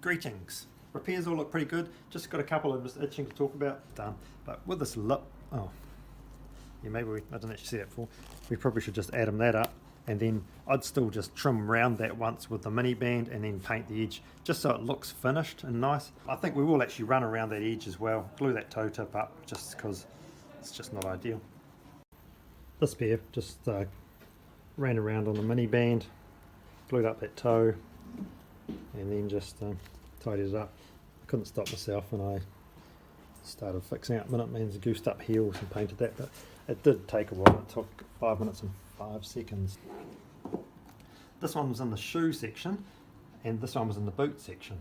Greetings. Repairs all look pretty good. Just got a couple of just itching to talk about. Done. But with this lip, oh, yeah, maybe I didn't actually see that before. We probably should just atom that up, and then I'd still just trim around that once with the mini band and then paint the edge just so it looks finished and nice. I think we will actually run around that edge as well, glue that toe tip up just because it's just not ideal. This pair just ran around on the mini band, glued up that toe, and then just tidied it up. I couldn't stop myself and I started fixing out Minuteman's goosed up heels and painted that, but it did take a while. It took 5 minutes and 5 seconds. This one was in the shoe section and this one was in the boot section.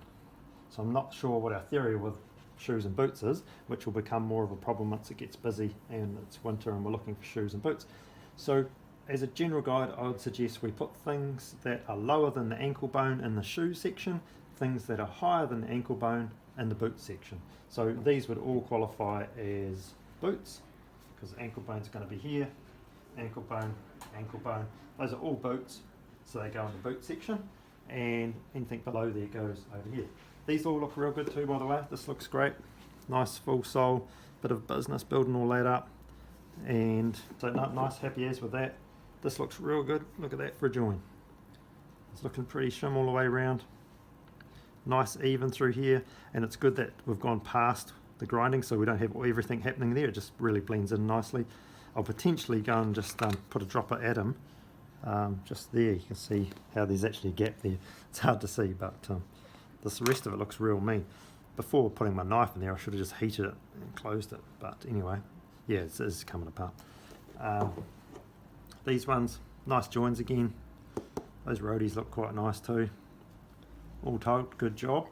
So I'm not sure what our theory with shoes and boots is, which will become more of a problem once it gets busy and it's winter and we're looking for shoes and boots. So as a general guide, I would suggest we put things that are lower than the ankle bone in the shoe section, things that are higher than the ankle bone in the boot section. So these would all qualify as boots because the ankle bone is going to be here, ankle bone, ankle bone. Those are all boots, so they go in the boot section, and anything below there goes over here. These all look real good too, by the way. This looks great. Nice full sole, bit of business building all that up, and so nice happy as with that. This looks real good. Look at that for a join. It's looking pretty shim all the way around. Nice even through here, and it's good that we've gone past the grinding so we don't have everything happening there. It just really blends in nicely. I'll potentially go and just put a drop of atom just there. You can see how there's actually a gap there. It's hard to see, but this rest of it looks real mean. Before putting my knife in there I should have just heated it and closed it, but anyway, yeah, it is coming apart. These ones, nice joins again. Those roadies look quite nice too. All told, good job.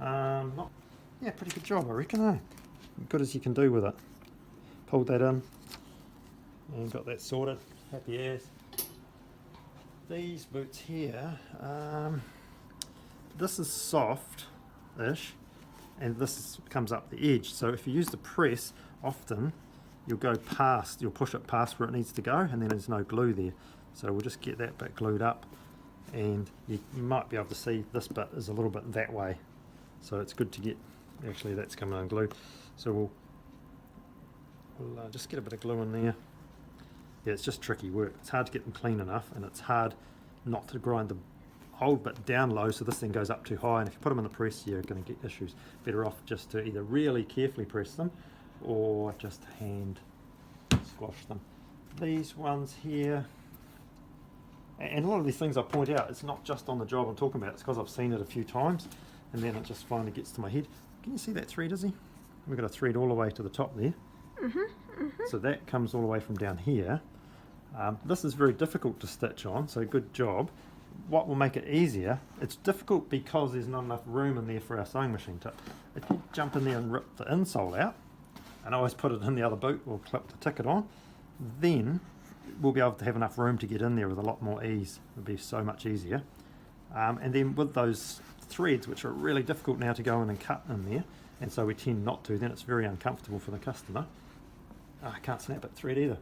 Yeah, pretty good job I reckon, eh? Good as you can do with it. Pulled that in and got that sorted. Happy as. These boots here, this is soft-ish and this comes up the edge. So if you use the press, often you'll go past, you'll push it past where it needs to go, and then there's no glue there. So we'll just get that bit glued up, and you might be able to see this bit is a little bit that way. So it's good to get, actually that's coming unglued. So we'll just get a bit of glue in there. Yeah, it's just tricky work. It's hard to get them clean enough, and it's hard not to grind the old bit down low so this thing goes up too high, and if you put them in the press you're going to get issues. Better off just to either really carefully press them or just hand squash them. These ones here, and a lot of these things I point out, it's not just on the job I'm talking about, it's because I've seen it a few times and then it just finally gets to my head. Can you see that thread, Izzy? We've got a thread all the way to the top there. So that comes all the way from down here. This is very difficult to stitch on, so good job. What will make it easier, it's difficult because there's not enough room in there for our sewing machine tip. If you jump in there and rip the insole out, and I always put it in the other boot or clip the ticket on, then we'll be able to have enough room to get in there with a lot more ease. It'll be so much easier. And then with those threads, which are really difficult now to go in and cut in there, and so we tend not to, then it's very uncomfortable for the customer. I can't snap it thread either.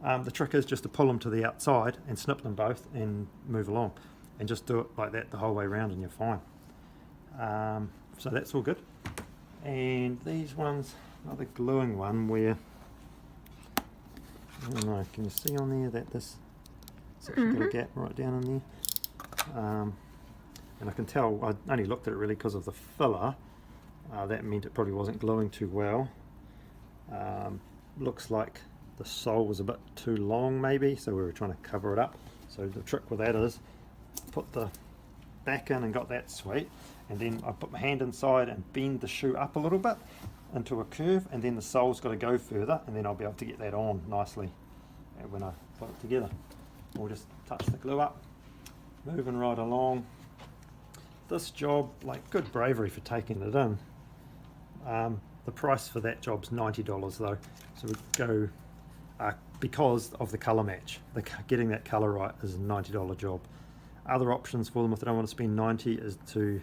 The trick is just to pull them to the outside and snip them both and move along, and just do it like that the whole way around and you're fine. So that's all good. And these ones, another gluing one where, I don't know, can you see on there that this it's actually got a gap right down in there? And I can tell, I only looked at it really because of the filler. That meant it probably wasn't gluing too well. Looks like the sole was a bit too long maybe, so we were trying to cover it up. So the trick with that is put the back in and got that sweet, and then I put my hand inside and bend the shoe up a little bit into a curve, and then the sole's got to go further, and then I'll be able to get that on nicely when I put it together. We'll just touch the glue up, moving right along. This job, like, good bravery for taking it in. The price for that job's $90 though, so we go because of the colour match. Getting that colour right is a $90 job. Other options for them if they don't want to spend $90 is to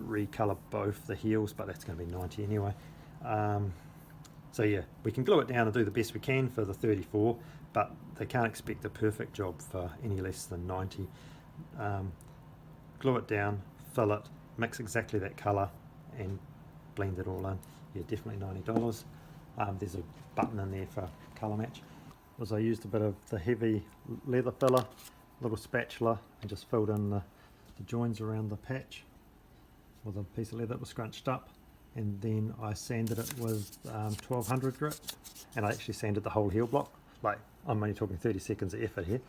recolour both the heels, but that's going to be $90 anyway. So yeah, we can glue it down and do the best we can for the 34, but they can't expect a perfect job for any less than $90. Glue it down, fill it, mix exactly that colour and blend it all in. Yeah, definitely $90. There's a button in there for colour match. I used a bit of the heavy leather filler, little spatula, and just filled in the joins around the patch with a piece of leather that was scrunched up, and then I sanded it with 1200 grit, and I actually sanded the whole heel block. Like, I'm only talking 30 seconds of effort here,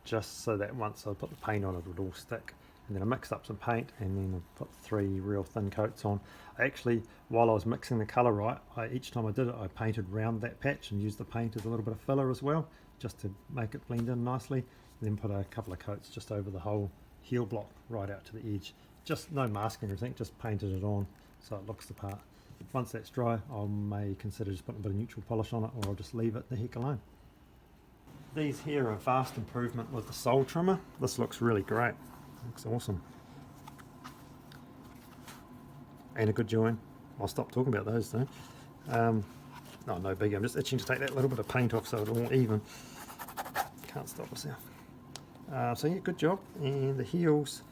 just so that once I put the paint on it would all stick. And then I mixed up some paint, and then I put 3 real thin coats on. I actually, while I was mixing the colour right, each time I did it I painted round that patch and used the paint as a little bit of filler as well, just to make it blend in nicely, and then put a couple of coats just over the whole heel block right out to the edge. Just no masking or anything, just painted it on so it looks the part. Once that's dry, I may consider just putting a bit of neutral polish on it, or I'll just leave it the heck alone. These here are a vast improvement with the sole trimmer. This looks really great. Looks awesome. And a good join. I'll stop talking about those though. No biggie. I'm just itching to take that little bit of paint off so it's all even. Can't stop myself. So yeah, good job. And the heels,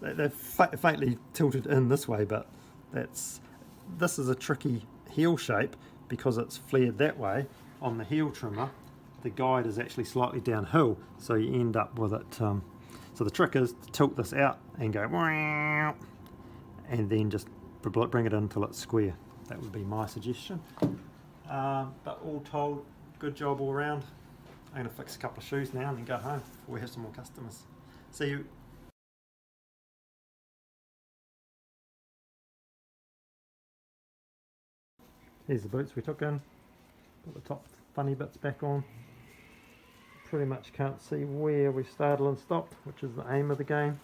they're faintly tilted in this way, but this is a tricky heel shape because it's flared that way. On the heel trimmer, the guide is actually slightly downhill, so you end up with it. So the trick is to tilt this out and go, and then just bring it in until it's square. That would be my suggestion. But all told, good job all around. I'm going to fix a couple of shoes now and then go home before we have some more customers. See you. Here's the boots we took in. Put the top funny bits back on. Pretty much can't see where we started and stopped, which is the aim of the game.